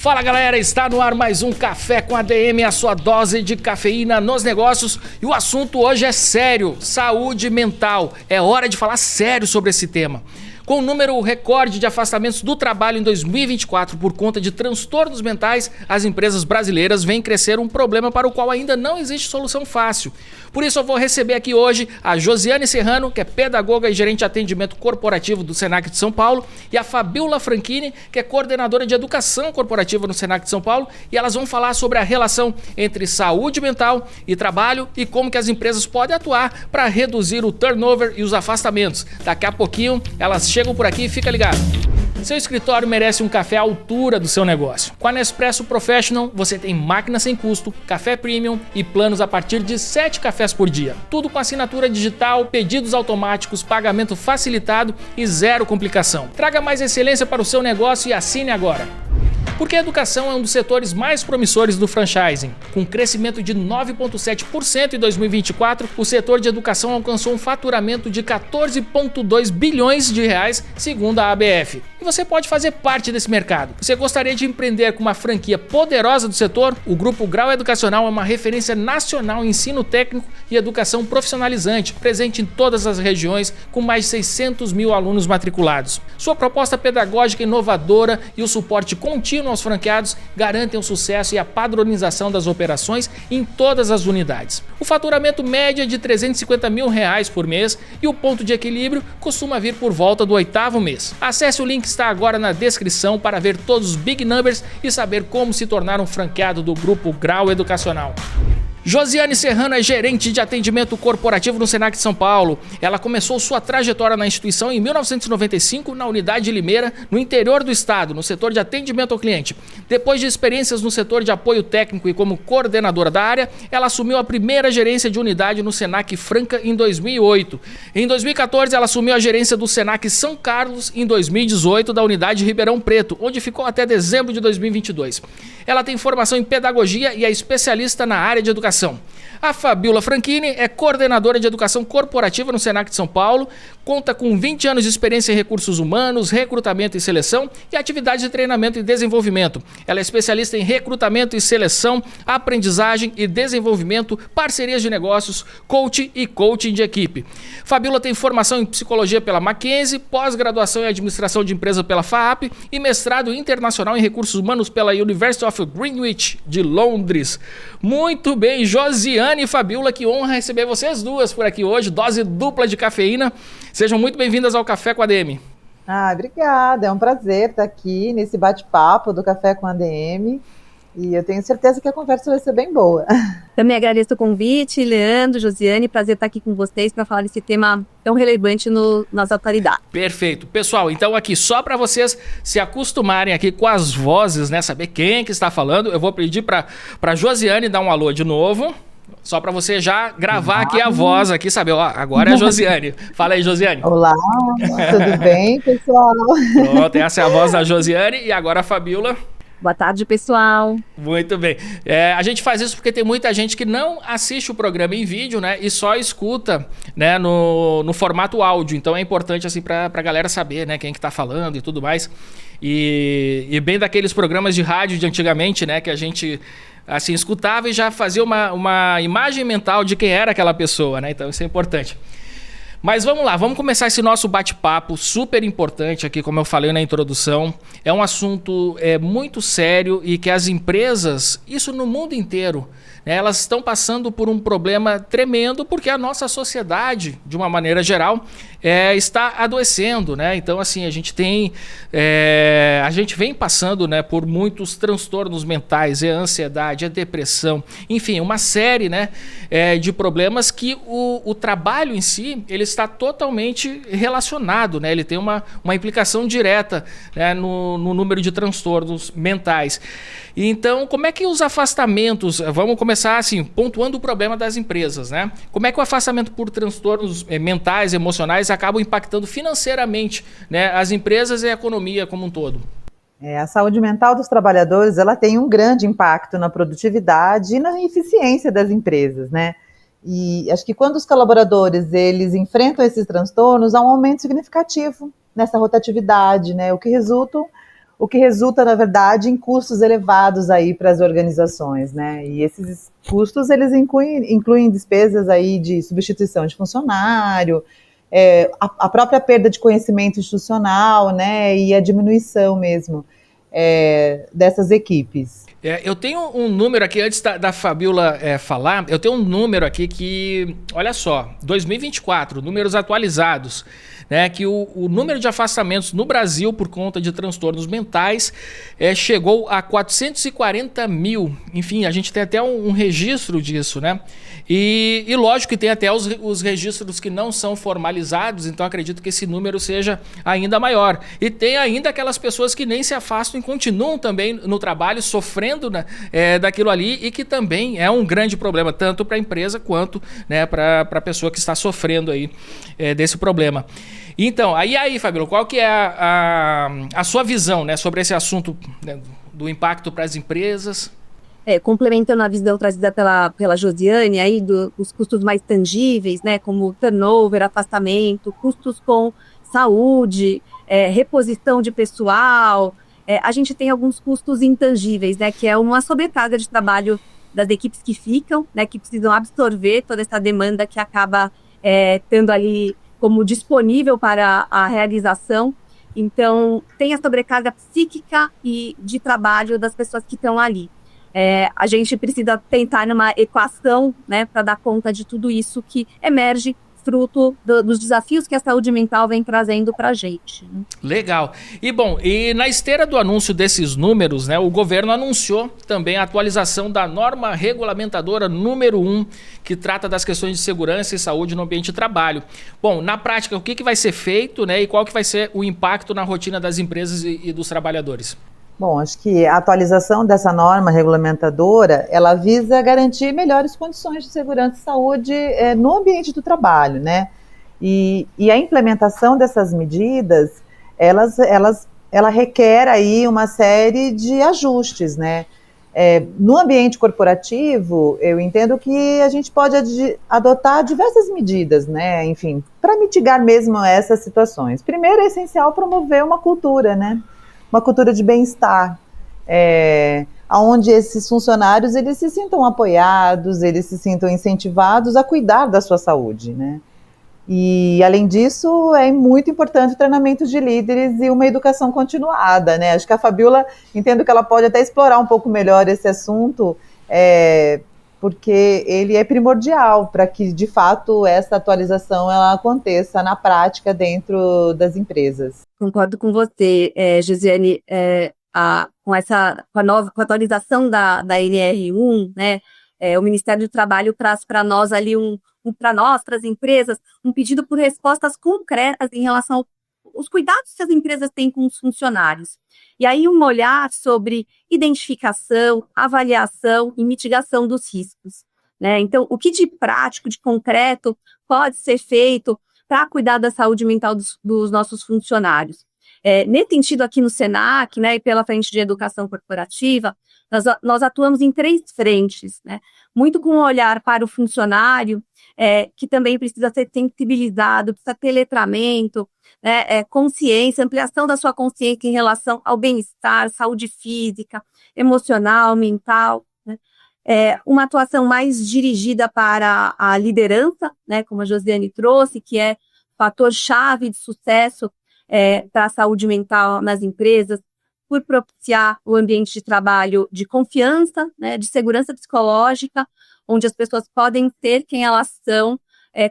Fala galera, está no ar mais um Café com ADM, a sua dose de cafeína nos negócios. E o assunto hoje é sério, saúde mental. É hora de falar sério sobre esse tema. Com o número recorde de afastamentos do trabalho em 2024 por conta de transtornos mentais, as empresas brasileiras veem crescer um problema para o qual ainda não existe solução fácil. Por isso eu vou receber aqui hoje a Josiane Serrano, que é pedagoga e gerente de atendimento corporativo do Senac de São Paulo, e a Fabiola Franchini, que é coordenadora de educação corporativa no Senac de São Paulo, e elas vão falar sobre a relação entre saúde mental e trabalho e como que as empresas podem atuar para reduzir o turnover e os afastamentos. Daqui a pouquinho elas chegam por aqui, fica ligado. Seu escritório merece um café à altura do seu negócio. Com a Nespresso Professional, você tem máquina sem custo, café premium e planos a partir de 7 cafés por dia. Tudo com assinatura digital, pedidos automáticos, pagamento facilitado e zero complicação. Traga mais excelência para o seu negócio e assine agora. Porque a educação é um dos setores mais promissores do franchising. Com crescimento de 9,7% em 2024, o setor de educação alcançou um faturamento de 14,2 bilhões de reais, segundo a ABF. E você pode fazer parte desse mercado. Você gostaria de empreender com uma franquia poderosa do setor? O Grupo Grau Educacional é uma referência nacional em ensino técnico e educação profissionalizante, presente em todas as regiões, com mais de 600 mil alunos matriculados. Sua proposta pedagógica inovadora e o suporte contínuo aos franqueados garantem o sucesso e a padronização das operações em todas as unidades. O faturamento médio é de R$350 mil por mês e o ponto de equilíbrio costuma vir por volta do 8º mês. Acesse o link que está agora na descrição para ver todos os big numbers e saber como se tornar um franqueado do Grupo Grau Educacional. Josiane Serrano é gerente de atendimento corporativo no Senac de São Paulo. Ela começou sua trajetória na instituição em 1995 na unidade de Limeira, no interior do estado, no setor de atendimento ao cliente. Depois de experiências no setor de apoio técnico e como coordenadora da área, ela assumiu a primeira gerência de unidade no Senac Franca em 2008. Em 2014, ela assumiu a gerência do Senac São Carlos em 2018 da unidade Ribeirão Preto, onde ficou até dezembro de 2022. Ela tem formação em pedagogia e é especialista na área de educação. A Fabiola Franchini é coordenadora de educação corporativa no Senac de São Paulo, conta com 20 anos de experiência em recursos humanos, recrutamento e seleção e atividades de treinamento e desenvolvimento. Ela é especialista em recrutamento e seleção, aprendizagem e desenvolvimento, parcerias de negócios, coaching e coaching de equipe. Fabiola tem formação em psicologia pela Mackenzie, pós-graduação em administração de empresa pela FAAP e mestrado internacional em recursos humanos pela University of Greenwich de Londres. Muito bem, Josiane e Fabiola, que honra receber vocês duas por aqui hoje, dose dupla de cafeína. Sejam muito bem-vindas ao Café com ADM. Obrigada, é um prazer estar aqui nesse bate-papo do Café com ADM e eu tenho certeza que a conversa vai ser bem boa. Também agradeço o convite, Leandro, Josiane, prazer estar aqui com vocês para falar desse tema tão relevante nas atualidades. Perfeito. Pessoal, então aqui só para vocês se acostumarem aqui com as vozes, né, saber quem que está falando, eu vou pedir para Josiane dar um alô de novo. Só para você já gravar aqui a voz, aqui, sabe? Ó, agora é a Josiane. Fala aí, Josiane. Olá, tudo bem, pessoal? Pronto, essa é a voz da Josiane e agora a Fabiola. Boa tarde, pessoal. Muito bem. A gente faz isso porque tem muita gente que não assiste o programa em vídeo, né? E só escuta, né, no formato áudio. Então é importante, assim, pra galera saber, né, quem que tá falando e tudo mais. E bem daqueles programas de rádio de antigamente, né, que a gente assim escutava e já fazia uma imagem mental de quem era aquela pessoa, né? Então isso é importante. Mas vamos lá, vamos começar esse nosso bate-papo super importante aqui, como eu falei na introdução. É um assunto muito sério e que as empresas, isso no mundo inteiro, né, elas estão passando por um problema tremendo porque a nossa sociedade, de uma maneira geral, está adoecendo, né? Então, assim, a gente vem passando, né, por muitos transtornos mentais, ansiedade, depressão, enfim, uma série, né, de problemas que o trabalho em si, ele está totalmente relacionado, né? Ele tem uma implicação direta, né, no número de transtornos mentais. E então, como é que os afastamentos, vamos começar assim, pontuando o problema das empresas, né? Como é que o afastamento por transtornos mentais, emocionais, acabam impactando financeiramente, né, as empresas e a economia como um todo? A saúde mental dos trabalhadores, ela tem um grande impacto na produtividade e na eficiência das empresas, né? E acho que quando os colaboradores, eles enfrentam esses transtornos, há um aumento significativo nessa rotatividade, né? O o que resulta, na verdade, em custos elevados aí para as organizações, né? E esses custos, eles incluem despesas aí de substituição de funcionário, a própria perda de conhecimento institucional, né? E a diminuição mesmo dessas equipes. Eu tenho um número aqui, antes da Fabiola falar, eu tenho um número aqui que, olha só, 2024, números atualizados, né, que o número de afastamentos no Brasil por conta de transtornos mentais chegou a 440 mil. Enfim, a gente tem até um registro disso, né? E lógico que tem até os registros que não são formalizados, então acredito que esse número seja ainda maior. E tem ainda aquelas pessoas que nem se afastam e continuam também no trabalho, sofrendo, né, daquilo ali, e que também é um grande problema, tanto para a empresa quanto, né, para a pessoa que está sofrendo aí desse problema. Então, aí, Fabiola, qual que é a sua visão, né, sobre esse assunto, né, do impacto para as empresas? Complementando a visão trazida pela Josiane, aí dos custos mais tangíveis, né, como turnover, afastamento, custos com saúde, reposição de pessoal, a gente tem alguns custos intangíveis, né, que é uma sobrecarga de trabalho das equipes que ficam, né, que precisam absorver toda essa demanda que acaba estando ali como disponível para a realização. Então, tem a sobrecarga psíquica e de trabalho das pessoas que estão ali. A gente precisa tentar numa equação, né, para dar conta de tudo isso que emerge fruto dos desafios que a saúde mental vem trazendo para a gente. Legal. E na esteira do anúncio desses números, né, o governo anunciou também a atualização da norma regulamentadora número 1, que trata das questões de segurança e saúde no ambiente de trabalho. Bom, na prática, o que vai ser feito, né, e qual que vai ser o impacto na rotina das empresas e dos trabalhadores? Bom, acho que a atualização dessa norma regulamentadora, ela visa garantir melhores condições de segurança e saúde no ambiente do trabalho, né? E a implementação dessas medidas, ela requer aí uma série de ajustes, né? No ambiente corporativo, eu entendo que a gente pode adotar diversas medidas, né? Enfim, para mitigar mesmo essas situações. Primeiro, é essencial promover uma cultura, né? Uma cultura de bem-estar, onde esses funcionários eles se sintam apoiados, eles se sintam incentivados a cuidar da sua saúde, né? E, além disso, é muito importante o treinamento de líderes e uma educação continuada, né? Acho que a Fabiola, entendo que ela pode até explorar um pouco melhor esse assunto, porque ele é primordial para que, de fato, essa atualização ela aconteça na prática dentro das empresas. Concordo com você, Josiane, com a atualização da NR1, né, o Ministério do Trabalho traz para nós ali para as empresas, um pedido por respostas concretas em relação aos cuidados que as empresas têm com os funcionários. E aí um olhar sobre identificação, avaliação e mitigação dos riscos, né? Então, o que de prático, de concreto pode ser feito para cuidar da saúde mental dos nossos funcionários? Nesse sentido, aqui no Senac, né, e pela Frente de Educação Corporativa, nós atuamos em 3 frentes, né? Muito com um olhar para o funcionário, que também precisa ser sensibilizado, precisa ter letramento, né, consciência, ampliação da sua consciência em relação ao bem-estar, saúde física, emocional, mental, né? Uma atuação mais dirigida para a liderança, né, como a Josiane trouxe, que é fator-chave de sucesso para a saúde mental nas empresas, por propiciar o ambiente de trabalho de confiança, né, de segurança psicológica, onde as pessoas podem ser quem elas são,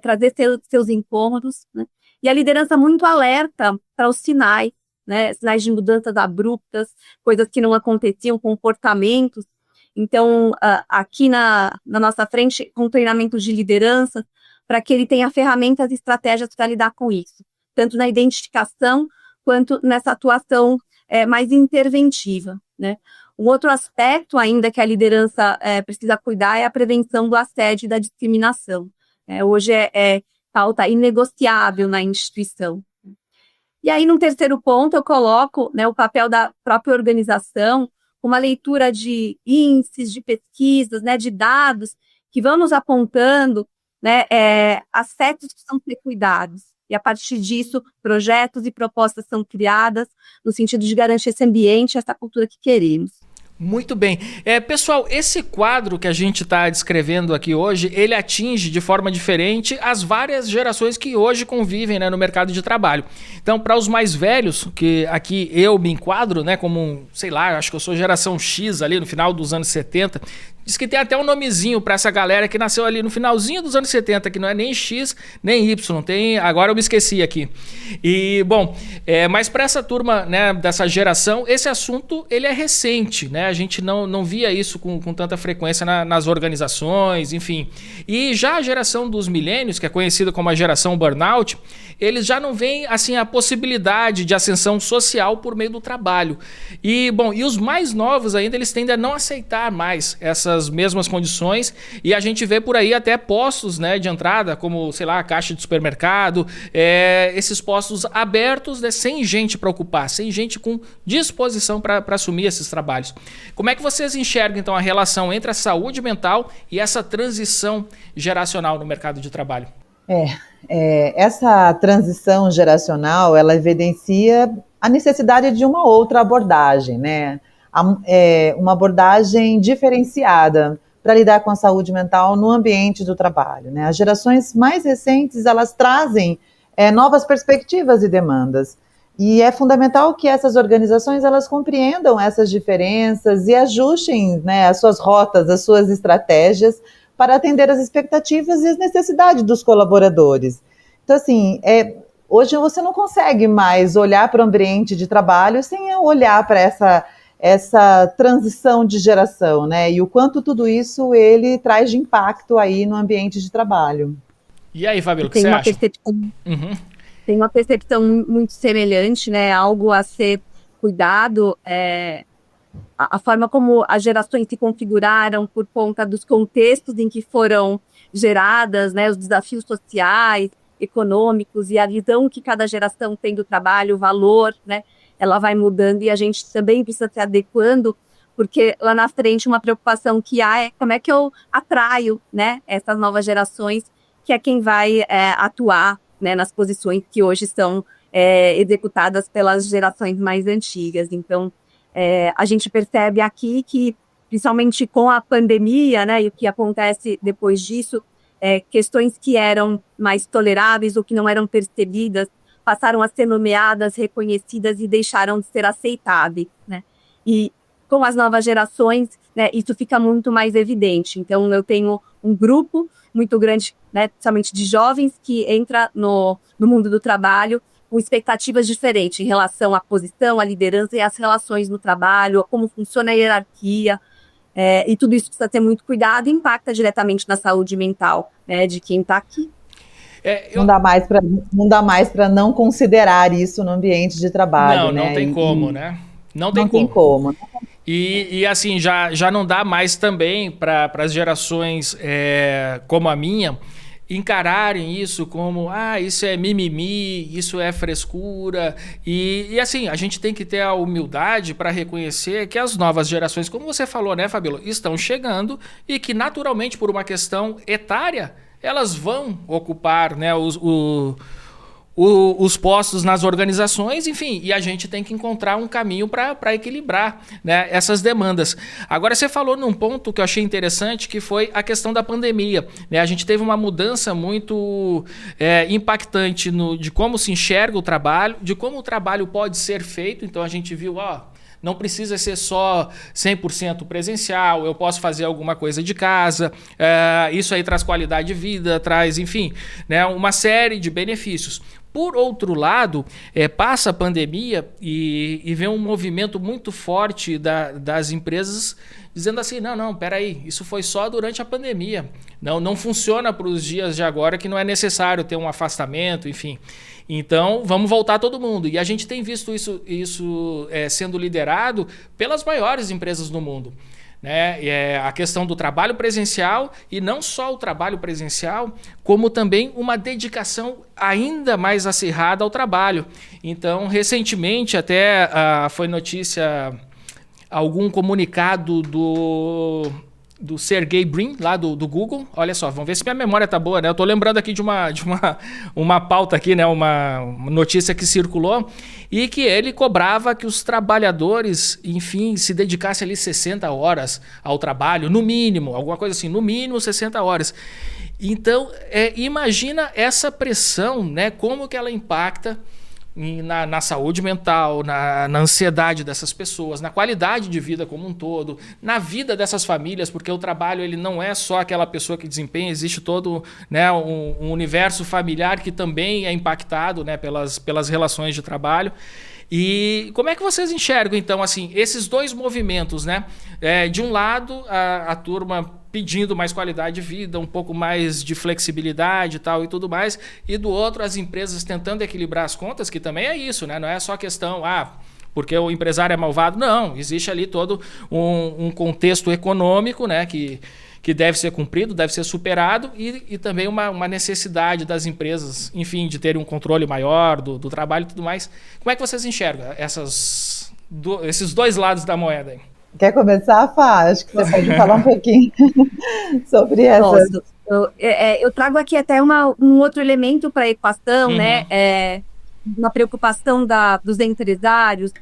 trazer seus incômodos, né? E a liderança muito alerta para os sinais, né, sinais de mudanças abruptas, coisas que não aconteciam, comportamentos. Então, aqui na nossa frente, com treinamentos de liderança, para que ele tenha ferramentas e estratégias para lidar com isso, tanto na identificação quanto nessa atuação mais interventiva, né? Um outro aspecto ainda que a liderança precisa cuidar é a prevenção do assédio e da discriminação. Hoje é pauta inegociável na instituição. E aí, num terceiro ponto, eu coloco, né, o papel da própria organização, uma leitura de índices, de pesquisas, né, de dados que vão nos apontando, né, aspectos que precisam ser cuidados, e a partir disso, projetos e propostas são criadas no sentido de garantir esse ambiente, essa cultura que queremos. Muito bem. Pessoal, esse quadro que a gente está descrevendo aqui hoje, ele atinge de forma diferente as várias gerações que hoje convivem, né, no mercado de trabalho. Então, para os mais velhos, que aqui eu me enquadro, né, como, sei lá, acho que eu sou geração X ali no final dos anos 70, diz que tem até um nomezinho para essa galera que nasceu ali no finalzinho dos anos 70, que não é nem X nem Y, tem, agora eu me esqueci aqui. E, bom, mas para essa turma, né, dessa geração, esse assunto ele é recente, né? A gente não via isso com tanta frequência nas organizações, enfim. E já a geração dos milênios, que é conhecida como a geração burnout, eles já não veem assim a possibilidade de ascensão social por meio do trabalho. E, bom, e os mais novos ainda, eles tendem a não aceitar mais essas mesmas condições, e a gente vê por aí até postos, né, de entrada, como, sei lá, a caixa de supermercado, esses postos abertos, né, sem gente para ocupar, sem gente com disposição para assumir esses trabalhos. Como é que vocês enxergam, então, a relação entre a saúde mental e essa transição geracional no mercado de trabalho? Essa transição geracional, ela evidencia a necessidade de uma outra abordagem, né? Uma abordagem diferenciada para lidar com a saúde mental no ambiente do trabalho, né? As gerações mais recentes, elas trazem novas perspectivas e demandas. E é fundamental que essas organizações elas compreendam essas diferenças e ajustem, né, as suas rotas, as suas estratégias para atender as expectativas e as necessidades dos colaboradores. Então, assim, hoje você não consegue mais olhar para o ambiente de trabalho sem olhar para essa transição de geração, né? E o quanto tudo isso ele traz de impacto aí no ambiente de trabalho. E aí, Fabíola, o que você acha? Tem uma percepção muito semelhante, né? Algo a ser cuidado, a forma como as gerações se configuraram por conta dos contextos em que foram geradas, né? Os desafios sociais, econômicos e a visão que cada geração tem do trabalho, o valor, né? Ela vai mudando e a gente também precisa se adequando, porque lá na frente uma preocupação que há é como é que eu atraio, né, essas novas gerações, que é quem vai atuar, né, nas posições que hoje são executadas pelas gerações mais antigas. Então, a gente percebe aqui que, principalmente com a pandemia, né, e o que acontece depois disso, questões que eram mais toleráveis ou que não eram percebidas, passaram a ser nomeadas, reconhecidas e deixaram de ser aceitáveis, né? E com as novas gerações, né, isso fica muito mais evidente. Então, eu tenho um grupo muito grande, né, principalmente de jovens, que entra no mundo do trabalho com expectativas diferentes em relação à posição, à liderança e às relações no trabalho, a como funciona a hierarquia, e tudo isso precisa ter muito cuidado e impacta diretamente na saúde mental, né, de quem está aqui. Não dá mais para não considerar isso no ambiente de trabalho, né? Não tem como, né? Não tem como. E assim, já não dá mais também para as gerações como a minha encararem isso como, isso é mimimi, isso é frescura. E assim, a gente tem que ter a humildade para reconhecer que as novas gerações, como você falou, né, Fabíola, estão chegando e que naturalmente, por uma questão etária, elas vão ocupar, né, os postos nas organizações, enfim, e a gente tem que encontrar um caminho para equilibrar, né, essas demandas. Agora, você falou num ponto que eu achei interessante, que foi a questão da pandemia, né? A gente teve uma mudança muito impactante de como se enxerga o trabalho, de como o trabalho pode ser feito. Então, a gente viu, não precisa ser só 100% presencial, eu posso fazer alguma coisa de casa, isso aí traz qualidade de vida, traz, enfim, né, uma série de benefícios. Por outro lado, passa a pandemia e vem um movimento muito forte das empresas dizendo assim, não, peraí, isso foi só durante a pandemia, não funciona para os dias de agora, que não é necessário ter um afastamento, enfim. Então, vamos voltar todo mundo. E a gente tem visto isso sendo liderado pelas maiores empresas do mundo, né? A questão do trabalho presencial, e não só o trabalho presencial, como também uma dedicação ainda mais acirrada ao trabalho. Então, recentemente, até foi notícia algum comunicado do Sergey Brin, lá do Google. Olha só, vamos ver se minha memória tá boa, né? Eu tô lembrando aqui de uma pauta aqui, né? Uma notícia que circulou e que ele cobrava que os trabalhadores, enfim, se dedicassem ali 60 horas ao trabalho, no mínimo, alguma coisa assim, no mínimo 60 horas. Então, imagina essa pressão, né? Como que ela impacta na saúde mental, na ansiedade dessas pessoas, na qualidade de vida como um todo, na vida dessas famílias, porque o trabalho ele não é só aquela pessoa que desempenha, existe todo, né, um universo familiar que também é impactado, né, pelas relações de trabalho. E como é que vocês enxergam, então, assim, esses dois movimentos, né? De um lado, a turma pedindo mais qualidade de vida, um pouco mais de flexibilidade e tal e tudo mais, e do outro, as empresas tentando equilibrar as contas, que também é isso, né? Não é só questão, porque o empresário é malvado. Não, existe ali todo um contexto econômico, né? Que deve ser cumprido, deve ser superado e também uma necessidade das empresas, enfim, de terem um controle maior do trabalho e tudo mais. Como é que vocês enxergam esses dois lados da moeda aí? Quer começar, Fá? Acho que você pode falar um pouquinho sobre essa. Posso. Eu trago aqui até um outro elemento para a equação, né? Uma preocupação dos empresários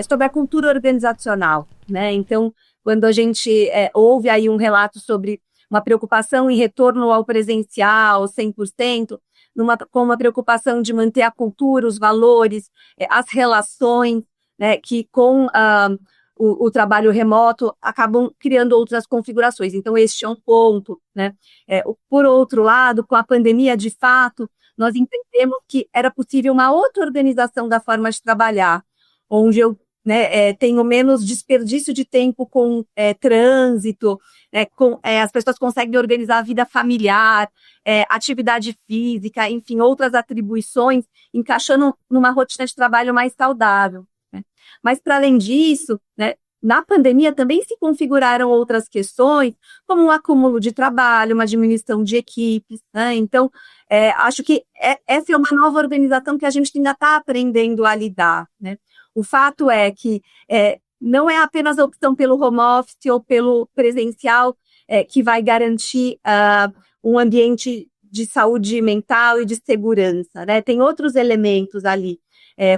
sobre a cultura organizacional, né? Então, quando a gente ouve aí um relato sobre uma preocupação em retorno ao presencial, 100%, com uma preocupação de manter a cultura, os valores, as relações, né, que com o trabalho remoto acabam criando outras configurações. Então, este é um ponto, né? Por outro lado, com a pandemia, de fato, nós entendemos que era possível uma outra organização da forma de trabalhar, onde eu tenho menos desperdício de tempo com trânsito, as pessoas conseguem organizar a vida familiar, atividade física, enfim, outras atribuições, encaixando numa rotina de trabalho mais saudável. Né? Mas, para além disso, né, na pandemia também se configuraram outras questões, como um acúmulo de trabalho, uma diminuição de equipes. Né? Então, acho que essa é uma nova organização que a gente ainda está aprendendo a lidar. Né? O fato é que não é apenas a opção pelo home office ou pelo presencial que vai garantir um ambiente de saúde mental e de segurança. Né? Tem outros elementos ali.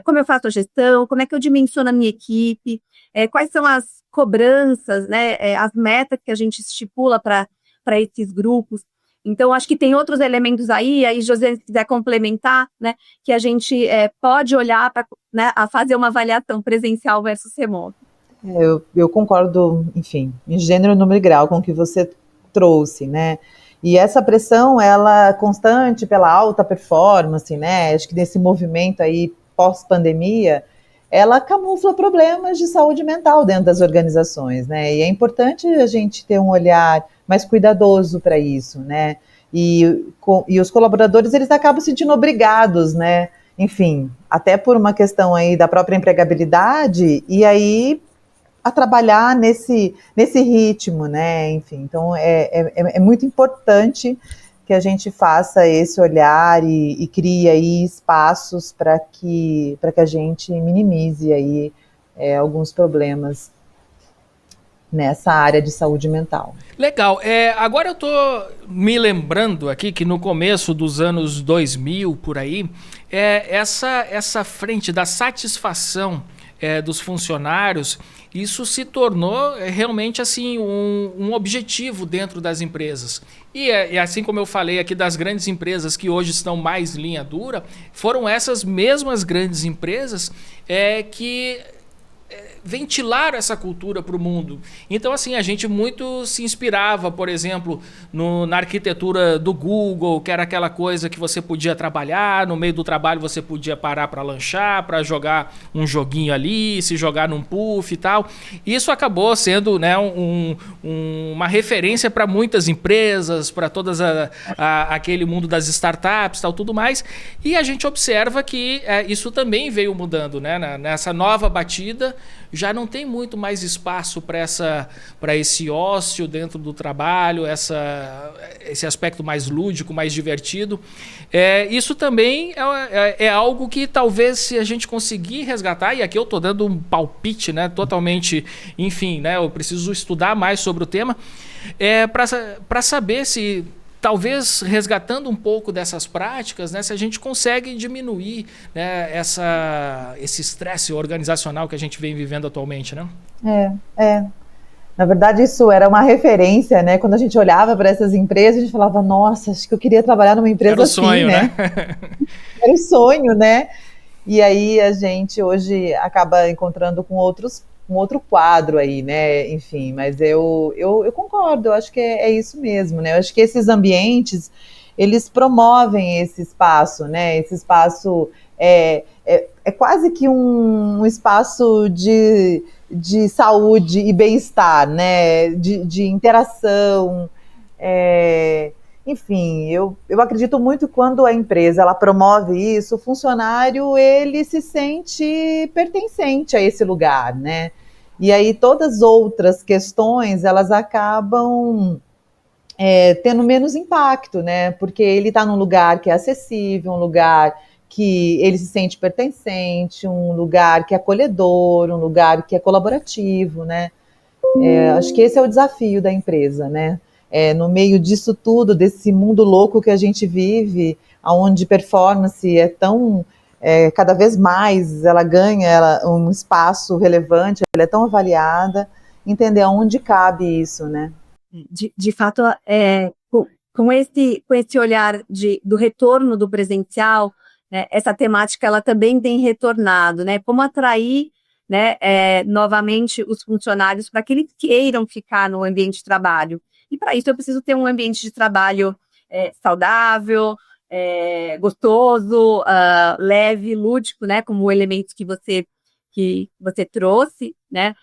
Como eu faço a gestão, como é que eu dimensiono a minha equipe, quais são as cobranças, né, as metas que a gente estipula para esses grupos. Então, acho que tem outros elementos aí, José, se quiser complementar, né, que a gente pode olhar para, né, a fazer uma avaliação presencial versus remoto. Eu concordo, enfim, em gênero, número e grau com o que você trouxe, né? E essa pressão, ela constante pela alta performance, né? Acho que nesse movimento aí pós-pandemia, ela camufla problemas de saúde mental dentro das organizações, né? E é importante a gente ter um olhar mais cuidadoso para isso, né? E os colaboradores, eles acabam se sentindo obrigados, né? Enfim, até por uma questão aí da própria empregabilidade, e aí a trabalhar nesse ritmo, né? Enfim, então é muito importante que a gente faça esse olhar e crie aí espaços para que a gente minimize aí alguns problemas nessa área de saúde mental. Legal. Agora eu estou me lembrando aqui que no começo dos anos 2000, por aí, essa frente da satisfação dos funcionários, isso se tornou realmente assim um objetivo dentro das empresas. E assim como eu falei aqui das grandes empresas que hoje estão mais linha dura, foram essas mesmas grandes empresas que ventilaram essa cultura para o mundo. Então, assim, a gente muito se inspirava, por exemplo, na arquitetura do Google, que era aquela coisa que você podia trabalhar, no meio do trabalho você podia parar para lanchar, para jogar um joguinho ali, se jogar num puff e tal. Isso acabou sendo, né, uma referência para muitas empresas, para todas aquele mundo das startups, tal, tudo mais. E a gente observa que isso também veio mudando, né, nessa nova batida. já não tem muito mais espaço para esse ócio dentro do trabalho, esse aspecto mais lúdico, mais divertido. Isso também é algo que talvez, se a gente conseguir resgatar, e aqui eu estou dando um palpite, né, totalmente, enfim, né, eu preciso estudar mais sobre o tema, para saber se, talvez resgatando um pouco dessas práticas, né, se a gente consegue diminuir, né, esse estresse organizacional que a gente vem vivendo atualmente, né? Na verdade, isso era uma referência, né? Quando a gente olhava para essas empresas, a gente falava, nossa, acho que eu queria trabalhar numa empresa assim, sonho, né? Era o sonho, né? E aí a gente hoje acaba encontrando com um outro quadro aí, né? Enfim, mas eu concordo, eu acho que é isso mesmo, né? Eu acho que esses ambientes, eles promovem esse espaço, né? Esse espaço é quase que um espaço de saúde e bem-estar, né? De interação. Enfim, eu acredito muito que quando a empresa ela promove isso, o funcionário ele se sente pertencente a esse lugar, né? E aí todas as outras questões, elas acabam tendo menos impacto, né? Porque ele está num lugar que é acessível, um lugar que ele se sente pertencente, um lugar que é acolhedor, um lugar que é colaborativo, né? Acho que esse é o desafio da empresa, né? No meio disso tudo, desse mundo louco que a gente vive, onde performance é tão... cada vez mais ela ganha um espaço relevante, ela é tão avaliada, entender aonde cabe isso, né? De fato, com esse olhar do retorno do presencial, né, essa temática ela também tem retornado, né? Como atrair, né, novamente os funcionários para que eles queiram ficar no ambiente de trabalho. E para isso eu preciso ter um ambiente de trabalho saudável, gostoso, leve, lúdico, né, como elementos que você trouxe, né?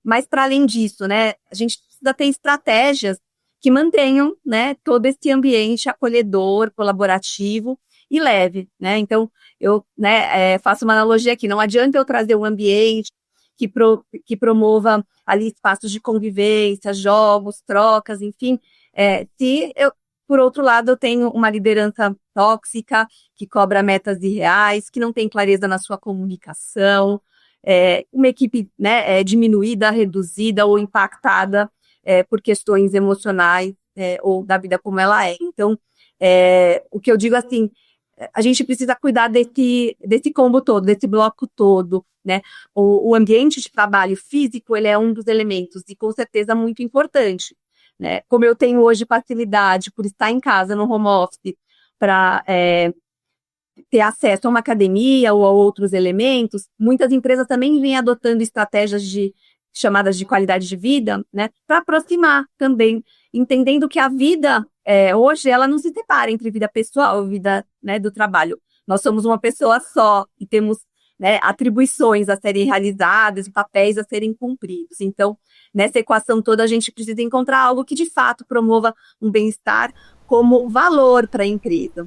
Mas para além disso, né, a gente precisa ter estratégias que mantenham, né, todo esse ambiente acolhedor, colaborativo e leve, né? Então eu, né, faço uma analogia aqui. Não adianta eu trazer um ambiente que promova ali espaços de convivência, jogos, trocas, enfim, se eu, por outro lado, eu tenho uma liderança tóxica, que cobra metas irreais, que não tem clareza na sua comunicação, uma equipe, né, diminuída, reduzida ou impactada por questões emocionais ou da vida como ela é. Então, o que eu digo assim, a gente precisa cuidar desse combo todo, desse bloco todo, né? O ambiente de trabalho físico, ele é um dos elementos e com certeza muito importante, né? Como eu tenho hoje facilidade por estar em casa, no home office, para ter acesso a uma academia ou a outros elementos, muitas empresas também vêm adotando estratégias chamadas de qualidade de vida, né? Para aproximar também, entendendo que a vida hoje ela não se separa entre vida pessoal e vida, né, do trabalho. Nós somos uma pessoa só e temos, né, atribuições a serem realizadas, papéis a serem cumpridos. Então, nessa equação toda, a gente precisa encontrar algo que, de fato, promova um bem-estar como valor para a empresa.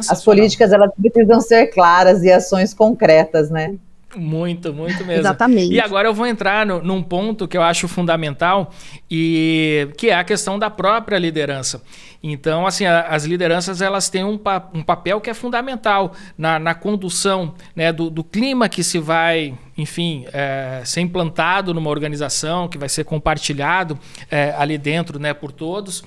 As políticas, elas precisam ser claras e ações concretas, né? Muito, muito mesmo. Exatamente. E agora eu vou entrar num ponto que eu acho fundamental, e que é a questão da própria liderança. Então, assim, as lideranças elas têm um papel que é fundamental na condução, né, do clima que se vai, enfim, ser implantado numa organização, que vai ser compartilhado ali dentro, né, por todos.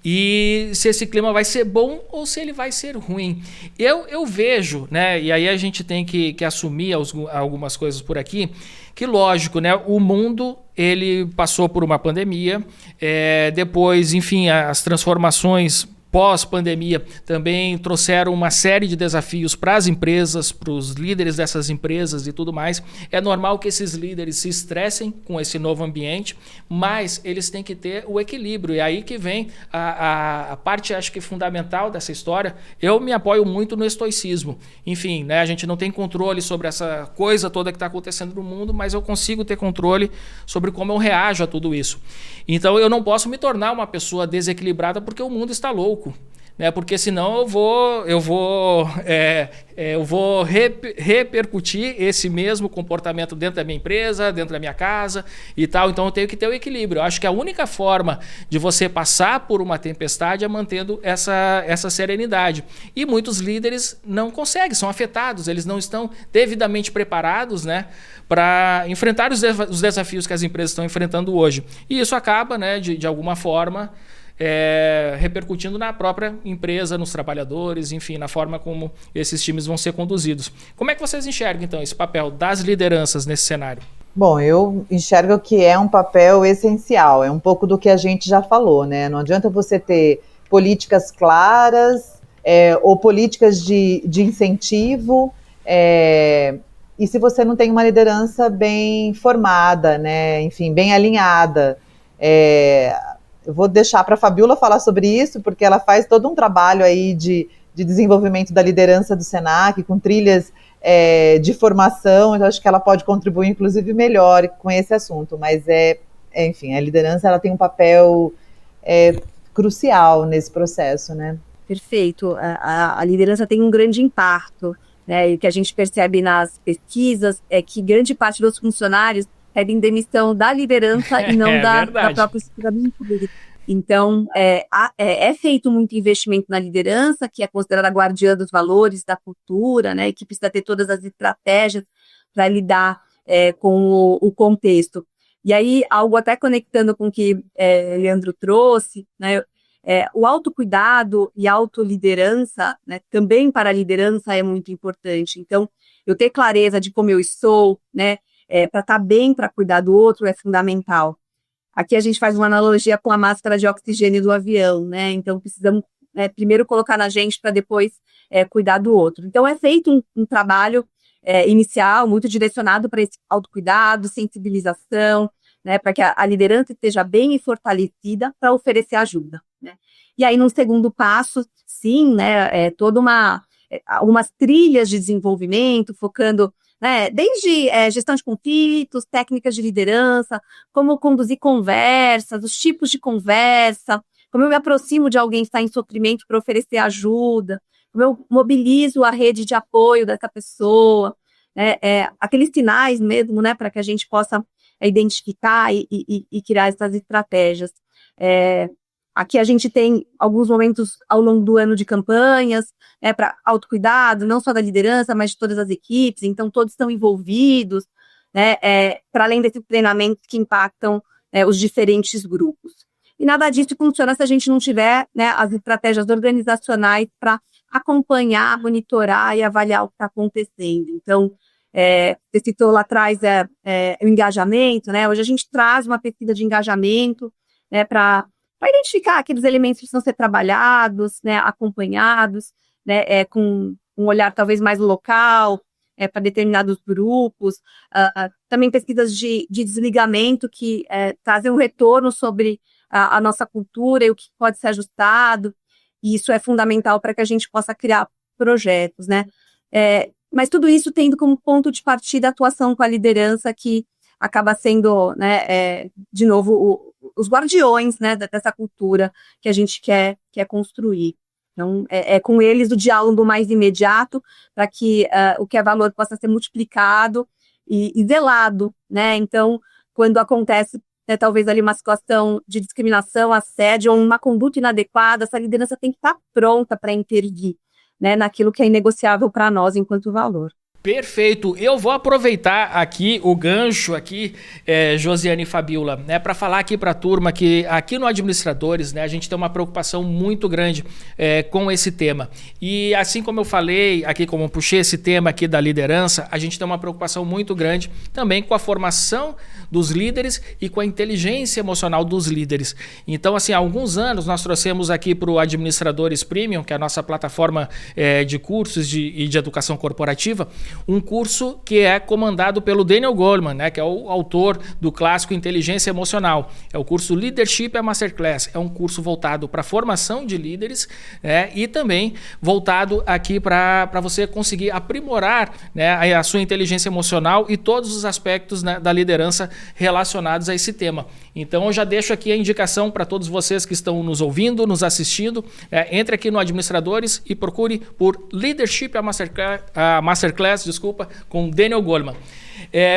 E se esse clima vai ser bom ou se ele vai ser ruim. Eu vejo, né, e aí a gente tem que assumir algumas coisas por aqui, que lógico, né, o mundo ele passou por uma pandemia, depois, enfim, as transformações pós-pandemia também trouxeram uma série de desafios para as empresas, para os líderes dessas empresas e tudo mais. É normal que esses líderes se estressem com esse novo ambiente, mas eles têm que ter o equilíbrio. E aí que vem a parte, acho que fundamental dessa história. Eu me apoio muito no estoicismo. Enfim, né, a gente não tem controle sobre essa coisa toda que está acontecendo no mundo, mas eu consigo ter controle sobre como eu reajo a tudo isso. Então eu não posso me tornar uma pessoa desequilibrada porque o mundo está louco. né? Porque senão eu vou repercutir esse mesmo comportamento dentro da minha empresa, dentro da minha casa e tal. Então eu tenho que ter o equilíbrio. Eu acho que a única forma de você passar por uma tempestade é mantendo essa serenidade. E muitos líderes não conseguem, são afetados, eles não estão devidamente preparados, né, para enfrentar os desafios que as empresas estão enfrentando hoje. E isso acaba, né, de alguma forma, repercutindo na própria empresa, nos trabalhadores, enfim, na forma como esses times vão ser conduzidos. Como é que vocês enxergam, então, esse papel das lideranças nesse cenário? Bom, eu enxergo que é um papel essencial, é um pouco do que a gente já falou, né? Não adianta você ter políticas claras ou políticas de incentivo, e se você não tem uma liderança bem formada, né? Enfim, bem alinhada. Eu vou deixar para a Fabiola falar sobre isso, porque ela faz todo um trabalho aí de desenvolvimento da liderança do Senac, com trilhas de formação, então acho que ela pode contribuir, inclusive, melhor com esse assunto, mas enfim, a liderança ela tem um papel crucial nesse processo, né? Perfeito, a liderança tem um grande impacto, né? E o que a gente percebe nas pesquisas é que grande parte dos funcionários pedem demissão da liderança e não da própria estrutura do emprego. Então, é feito muito investimento na liderança, que é considerada a guardiã dos valores, da cultura, né, e que precisa ter todas as estratégias para lidar com o contexto. E aí, algo até conectando com o que Leandro trouxe, né, o autocuidado e a autoliderança, né, também para a liderança é muito importante. Então, eu ter clareza de como eu estou, né, para estar bem, para cuidar do outro, é fundamental. Aqui a gente faz uma analogia com a máscara de oxigênio do avião, né? Então, precisamos primeiro colocar na gente para depois cuidar do outro. Então, é feito um trabalho inicial muito direcionado para esse autocuidado, sensibilização, né? Para que a liderança esteja bem e fortalecida para oferecer ajuda, né? E aí, num segundo passo, sim, né? Toda algumas trilhas de desenvolvimento, focando, né, desde gestão de conflitos, técnicas de liderança, como conduzir conversas, os tipos de conversa, como eu me aproximo de alguém que está em sofrimento para oferecer ajuda, como eu mobilizo a rede de apoio dessa pessoa, né, aqueles sinais mesmo, né, para que a gente possa identificar e criar essas estratégias. Aqui a gente tem alguns momentos ao longo do ano de campanhas, para autocuidado, não só da liderança, mas de todas as equipes, então todos estão envolvidos, né, para além desses treinamentos que impactam os diferentes grupos. E nada disso funciona se a gente não tiver, né, as estratégias organizacionais para acompanhar, monitorar e avaliar o que está acontecendo. Então, você citou lá atrás o engajamento, né? Hoje a gente traz uma pesquisa de engajamento, né, para identificar aqueles elementos que precisam ser trabalhados, né, acompanhados, né, com um olhar talvez mais local, para determinados grupos. Também pesquisas de desligamento que trazem um retorno sobre a nossa cultura e o que pode ser ajustado, e isso é fundamental para que a gente possa criar projetos, né? Mas tudo isso tendo como ponto de partida a atuação com a liderança, que acaba sendo, né, de novo, os guardiões, né, dessa cultura que a gente quer construir. Então, com eles o diálogo mais imediato, para que o que é valor possa ser multiplicado e zelado, né? Então, quando acontece, talvez ali uma situação de discriminação, assédio ou uma conduta inadequada, essa liderança tem que estar pronta para intervir, né, naquilo que é inegociável para nós enquanto valor. Perfeito. Eu vou aproveitar aqui o gancho aqui, Josiane e Fabiola, né, para falar aqui para a turma que aqui no Administradores, né, a gente tem uma preocupação muito grande com esse tema. E assim como eu falei aqui, como eu puxei esse tema aqui da liderança, a gente tem uma preocupação muito grande também com a formação dos líderes e com a inteligência emocional dos líderes. Então, assim, há alguns anos nós trouxemos aqui para o Administradores Premium, que é a nossa plataforma de cursos e de educação corporativa, um curso que é comandado pelo Daniel Goleman, né, que é o autor do clássico Inteligência Emocional. É o curso Leadership Masterclass. É um curso voltado para a formação de líderes, né, e também voltado aqui para você conseguir aprimorar, né, a sua inteligência emocional e todos os aspectos, né, da liderança relacionados a esse tema. Então eu já deixo aqui a indicação para todos vocês que estão nos ouvindo, nos assistindo. Entre aqui no Administradores e procure por Leadership Masterclass, com Daniel Goleman.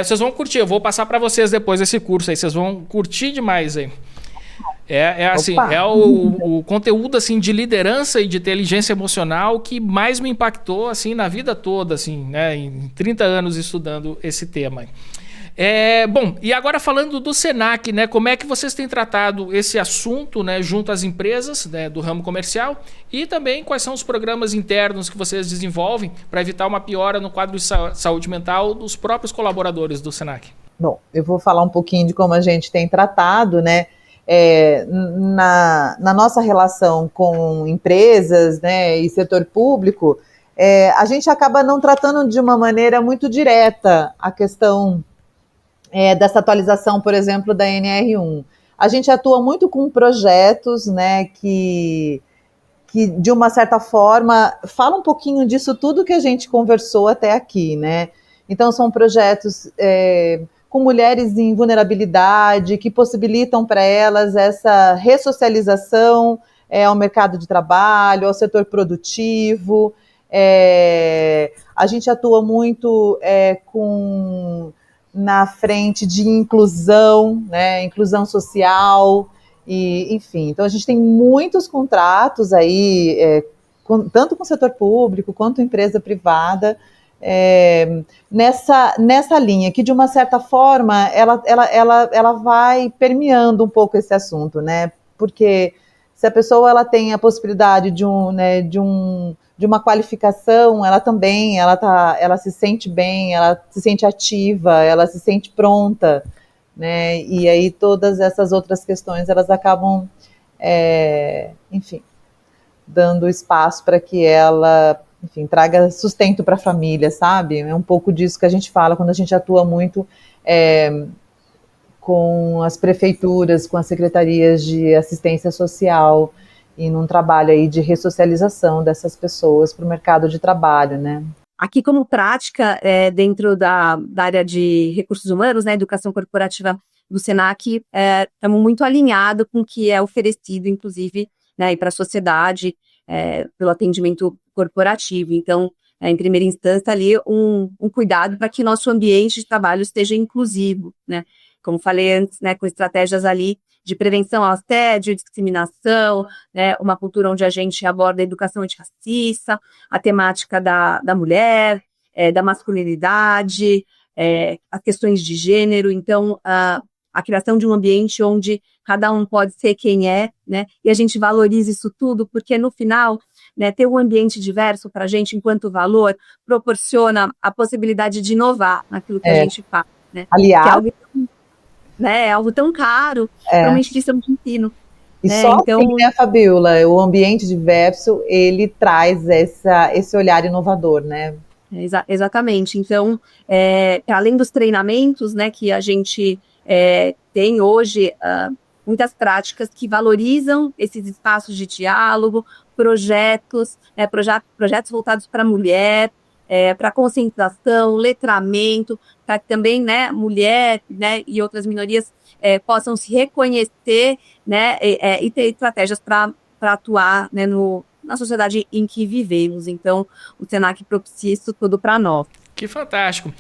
Vocês vão curtir, eu vou passar para vocês depois esse curso aí, vocês vão curtir demais aí. Assim, é o conteúdo assim de liderança e de inteligência emocional que mais me impactou assim na vida toda, assim, né, em 30 anos estudando esse tema. Bom, e agora falando do Senac, né, como é que vocês têm tratado esse assunto, né, junto às empresas, né, do ramo comercial, e também quais são os programas internos que vocês desenvolvem para evitar uma piora no quadro de saúde mental dos próprios colaboradores do Senac? Bom, eu vou falar um pouquinho de como a gente tem tratado, né, na nossa relação com empresas, né, e setor público. A gente acaba não tratando de uma maneira muito direta a questão dessa atualização, por exemplo, da NR1. A gente atua muito com projetos, né, que de uma certa forma fala um pouquinho disso tudo que a gente conversou até aqui, né? Então são projetos com mulheres em vulnerabilidade, que possibilitam para elas essa ressocialização ao mercado de trabalho, ao setor produtivo. A gente atua muito na frente de inclusão, né, inclusão social, e, enfim. Então, a gente tem muitos contratos aí, tanto com o setor público quanto empresa privada, nessa linha, que de uma certa forma, ela vai permeando um pouco esse assunto, né, porque se a pessoa ela tem a possibilidade de uma qualificação, ela também, ela se sente bem, ela se sente ativa, ela se sente pronta, né? E aí todas essas outras questões, elas acabam, enfim, dando espaço para que ela, enfim, traga sustento para a família, sabe? É um pouco disso que a gente fala quando a gente atua muito com as prefeituras, com as secretarias de assistência social, e num trabalho aí de ressocialização dessas pessoas para o mercado de trabalho, né? Aqui, como prática, dentro da área de recursos humanos, né, educação corporativa do Senac, estamos muito alinhados com o que é oferecido, inclusive, né, para a sociedade, pelo atendimento corporativo. Então, em primeira instância, ali, um cuidado para que nosso ambiente de trabalho esteja inclusivo, né? Como falei antes, né, com estratégias ali de prevenção ao assédio, discriminação, né, uma cultura onde a gente aborda a educação antirracista, a temática da mulher, da masculinidade, as questões de gênero. Então, a criação de um ambiente onde cada um pode ser quem é, né, e a gente valoriza isso tudo, porque no final, né, ter um ambiente diverso para a gente, enquanto valor, proporciona a possibilidade de inovar naquilo que a gente faz, né? Aliás, é algo tão caro para uma instituição de ensino. E né? só Então, assim, né, Fabiola, o ambiente diverso, ele traz esse olhar inovador, né? Exatamente. Então, além dos treinamentos, né, que a gente tem hoje, muitas práticas que valorizam esses espaços de diálogo, projetos voltados para a mulher, para conscientização, letramento, para que também, né, mulher, né, e outras minorias possam se reconhecer, né, e ter estratégias para atuar, né, na sociedade em que vivemos. Então, o Senac propicia isso tudo para nós. Que fantástico.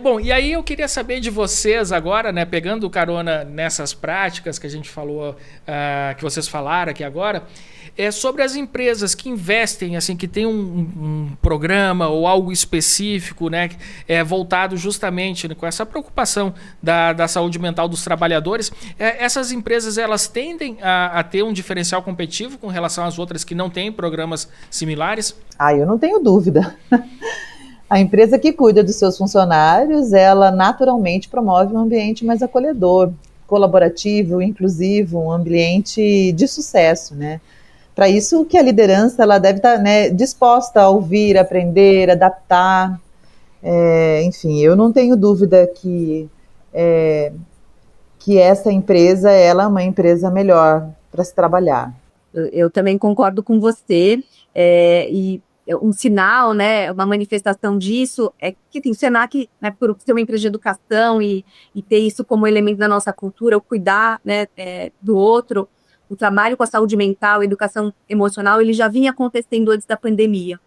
Bom, e aí eu queria saber de vocês agora, né, pegando carona nessas práticas que a gente falou, que vocês falaram aqui agora, sobre as empresas que investem, assim, que tem um programa ou algo específico, né, voltado justamente, né, com essa preocupação da saúde mental dos trabalhadores. Essas empresas, elas tendem a ter um diferencial competitivo com relação às outras que não têm programas similares? Eu não tenho dúvida. A empresa que cuida dos seus funcionários, ela naturalmente promove um ambiente mais acolhedor, colaborativo, inclusivo, um ambiente de sucesso, né? Para isso que a liderança ela deve estar, né, disposta a ouvir, aprender, adaptar. Enfim, eu não tenho dúvida que essa empresa ela é uma empresa melhor para se trabalhar. Eu também concordo com você, e um sinal, né, uma manifestação disso é que tem o Senac, né, por ser uma empresa de educação e ter isso como elemento da nossa cultura, o cuidar, né, do outro, o trabalho com a saúde mental, a educação emocional, ele já vinha acontecendo antes da pandemia.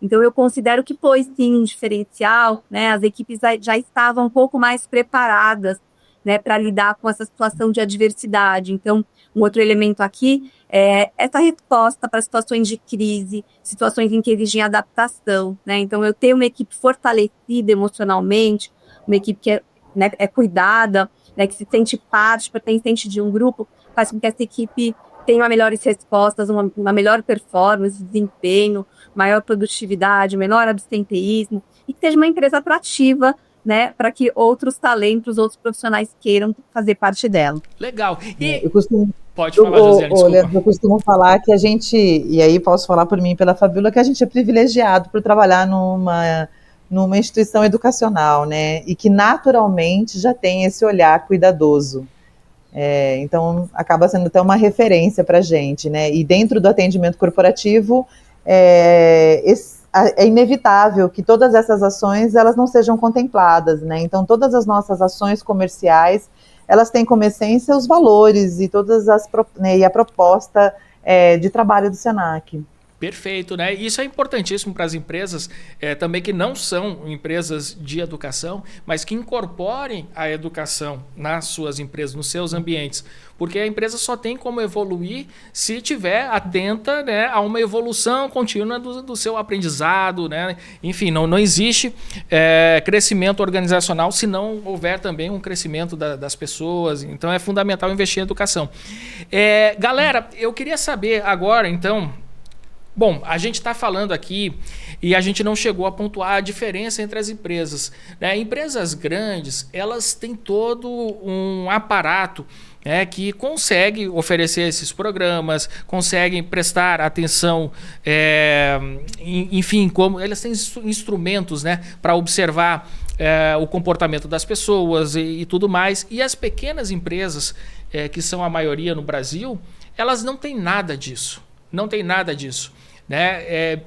Então eu considero que foi sim um diferencial, né, as equipes já estavam um pouco mais preparadas, né, para lidar com essa situação de adversidade. Então, um outro elemento aqui é essa resposta para situações de crise, situações em que exigem adaptação, né? Então, eu tenho uma equipe fortalecida emocionalmente, uma equipe que né, é cuidada, né, que se sente parte, pertencente de um grupo, faz com que essa equipe tenha melhores respostas, uma melhor performance, desempenho, maior produtividade, menor absenteísmo, e que seja uma empresa atrativa, né, para que outros talentos, outros profissionais queiram fazer parte dela. Legal. E eu costumo, pode falar, Josiane, desculpa. Leandro, eu costumo falar que a gente, e aí posso falar por mim e pela Fabíola, que a gente é privilegiado por trabalhar numa instituição educacional, né, e que naturalmente já tem esse olhar cuidadoso. Então, acaba sendo até uma referência para a gente, né, e dentro do atendimento corporativo, é inevitável que todas essas ações elas não sejam contempladas, né? Então todas as nossas ações comerciais elas têm como essência os valores e né, e a proposta de trabalho do Senac. Perfeito, né? Isso é importantíssimo para as empresas também que não são empresas de educação, mas que incorporem a educação nas suas empresas, nos seus ambientes. Porque a empresa só tem como evoluir se estiver atenta, né, a uma evolução contínua do seu aprendizado, né? Enfim, não existe crescimento organizacional se não houver também um crescimento das pessoas. Então é fundamental investir em educação. Galera, eu queria saber agora, então... Bom, a gente está falando aqui e a gente não chegou a pontuar a diferença entre as empresas, né? Empresas grandes, elas têm todo um aparato que consegue oferecer esses programas, conseguem prestar atenção, enfim, como elas têm instrumentos, né, para observar o comportamento das pessoas e tudo mais. E as pequenas empresas, que são a maioria no Brasil, elas não têm nada disso. Não tem nada disso, né?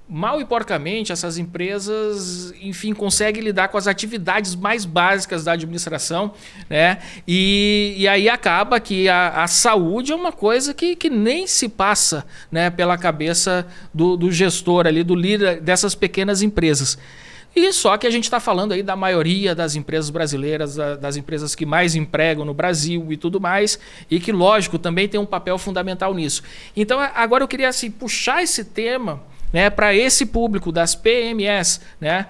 Mal e porcamente, essas empresas, enfim, conseguem lidar com as atividades mais básicas da administração, né? E aí acaba que a saúde é uma coisa que nem se passa, né, pela cabeça do gestor ali, do líder dessas pequenas empresas. E só que a gente está falando aí da maioria das empresas brasileiras, das empresas que mais empregam no Brasil e tudo mais, e que, lógico, também tem um papel fundamental nisso. Então, agora eu queria assim, puxar esse tema, né, para esse público das PMEs, né?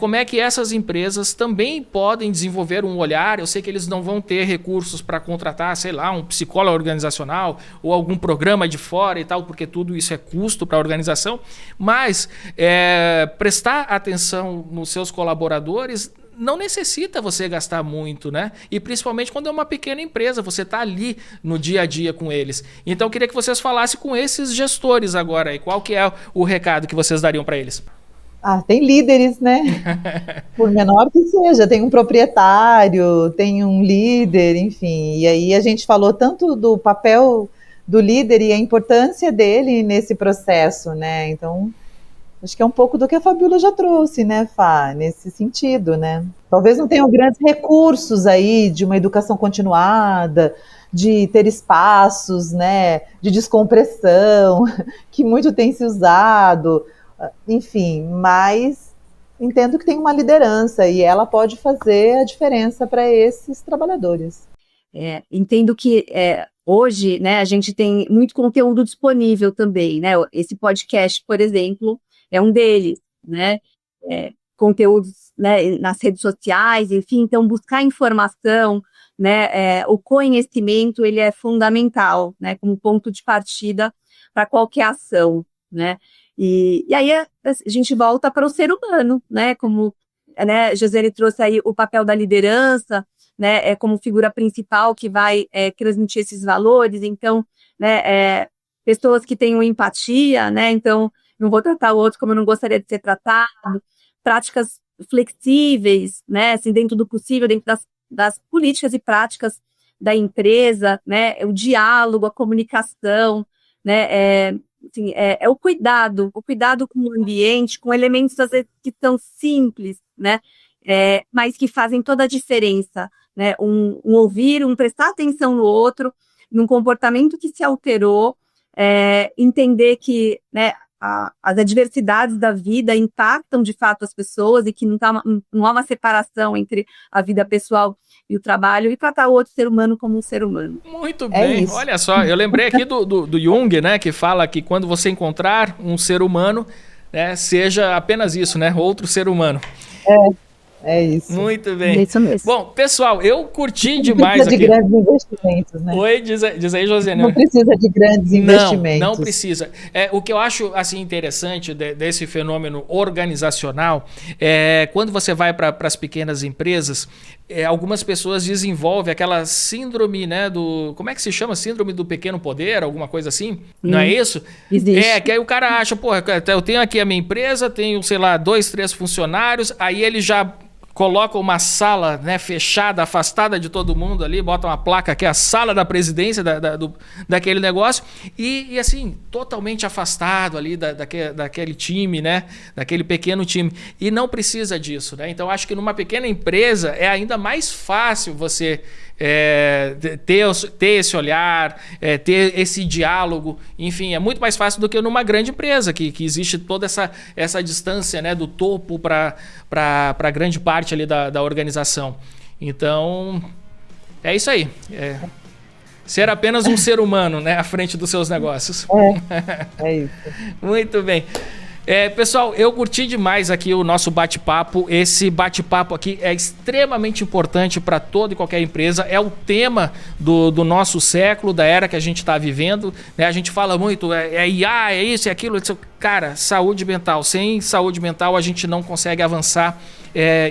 Como é que essas empresas também podem desenvolver um olhar. Eu sei que eles não vão ter recursos para contratar, sei lá, um psicólogo organizacional ou algum programa de fora e tal, porque tudo isso é custo para a organização, mas prestar atenção nos seus colaboradores não necessita você gastar muito, né? E principalmente quando é uma pequena empresa, você está ali no dia a dia com eles. Então eu queria que vocês falassem com esses gestores agora. E qual que é o recado que vocês dariam para eles? Tem líderes, né? Por menor que seja, tem um proprietário, tem um líder, enfim. E aí a gente falou tanto do papel do líder e a importância dele nesse processo, né? Então... acho que é um pouco do que a Fabíola já trouxe, né, Fá, nesse sentido, né? Talvez não tenham grandes recursos aí de uma educação continuada, de ter espaços, né, de descompressão, que muito tem se usado, enfim, mas entendo que tem uma liderança e ela pode fazer a diferença para esses trabalhadores. Entendo que hoje, né, a gente tem muito conteúdo disponível também, né? Esse podcast, por exemplo, é um deles, né? Conteúdos, né, nas redes sociais, enfim, então buscar informação, né, o conhecimento, ele é fundamental, né, como ponto de partida para qualquer ação, né? E aí a gente volta para o ser humano, né? Como, né, Josiane trouxe aí o papel da liderança, né, como figura principal que vai transmitir esses valores. Então, né, pessoas que tenham empatia, né? Então, não vou tratar o outro como eu não gostaria de ser tratado, práticas flexíveis, né, assim, dentro do possível, dentro das políticas e práticas da empresa, né, o diálogo, a comunicação, né, assim, o cuidado com o ambiente, com elementos às vezes que são simples, né, mas que fazem toda a diferença, né, um ouvir, um prestar atenção no outro, num comportamento que se alterou, entender que, né, as adversidades da vida impactam de fato as pessoas e que não há uma separação entre a vida pessoal e o trabalho, e tratar o outro ser humano como um ser humano. Muito bem, olha só, eu lembrei aqui do Jung, né, que fala que quando você encontrar um ser humano, né, seja apenas isso, né, outro ser humano. É isso. Muito bem. É isso mesmo. Bom, pessoal, eu curti demais aqui. Não precisa de grandes investimentos, né? Oi, diz aí, Josiane. Não precisa de grandes investimentos. Não precisa. O que eu acho assim interessante desse fenômeno organizacional é quando você vai para as pequenas empresas, algumas pessoas desenvolvem aquela síndrome, né, como é que se chama? Síndrome do pequeno poder, alguma coisa assim? Não é isso? Existe. Que aí o cara acha, eu tenho aqui a minha empresa, tenho, sei lá, 2, 3 funcionários, aí ele já coloca uma sala, né, fechada, afastada de todo mundo ali, bota uma placa que é a sala da presidência daquele negócio e assim, totalmente afastado ali daquele time, né, daquele pequeno time. E não precisa disso, né? Então, acho que numa pequena empresa é ainda mais fácil você ter esse olhar, ter esse diálogo, enfim, é muito mais fácil do que numa grande empresa, que existe toda essa distância, né, do topo para grande parte ali da organização. Então, é isso aí. Ser apenas um ser humano, né, à frente dos seus negócios. É isso. Muito bem. Pessoal, eu curti demais aqui o nosso bate-papo. Esse bate-papo aqui é extremamente importante para toda e qualquer empresa. É o tema do nosso século, da era que a gente está vivendo, né? A gente fala muito, IA, é isso, é aquilo. Cara, saúde mental. Sem saúde mental a gente não consegue avançar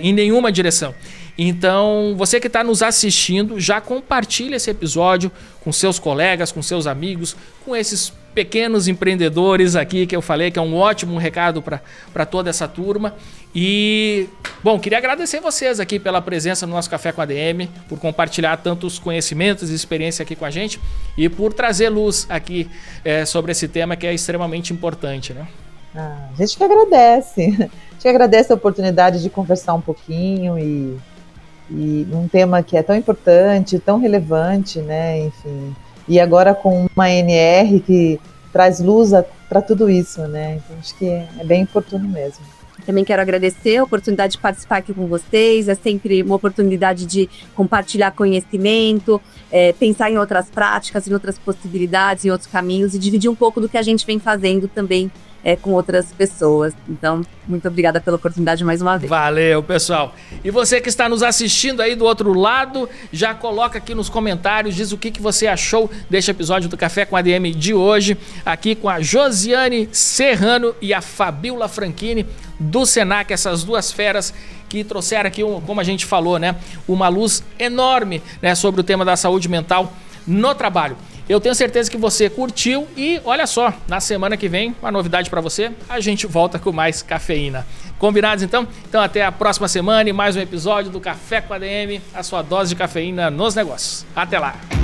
em nenhuma direção. Então, você que está nos assistindo, já compartilha esse episódio com seus colegas, com seus amigos, com esses pequenos empreendedores aqui que eu falei, que é um ótimo recado para toda essa turma. E, bom, queria agradecer vocês aqui pela presença no nosso Café com a ADM, por compartilhar tantos conhecimentos e experiência aqui com a gente e por trazer luz aqui sobre esse tema que é extremamente importante, né? A gente que agradece. A gente agradece a oportunidade de conversar um pouquinho e um tema que é tão importante, tão relevante, né, enfim, e agora com uma ANR que traz luz para tudo isso, né, então acho que é bem oportuno mesmo. Também quero agradecer a oportunidade de participar aqui com vocês, é sempre uma oportunidade de compartilhar conhecimento, pensar em outras práticas, em outras possibilidades, em outros caminhos e dividir um pouco do que a gente vem fazendo também com outras pessoas. Então, muito obrigada pela oportunidade mais uma vez. Valeu, pessoal. E você que está nos assistindo aí do outro lado, já coloca aqui nos comentários, diz o que você achou deste episódio do Café com a ADM de hoje, aqui com a Josiane Serrano e a Fabiola Franchini do Senac, essas duas feras que trouxeram aqui, como a gente falou, né, uma luz enorme, né, sobre o tema da saúde mental no trabalho. Eu tenho certeza que você curtiu e olha só, na semana que vem, uma novidade para você, a gente volta com mais cafeína. Combinados então? Então até a próxima semana e mais um episódio do Café com a ADM, a sua dose de cafeína nos negócios. Até lá!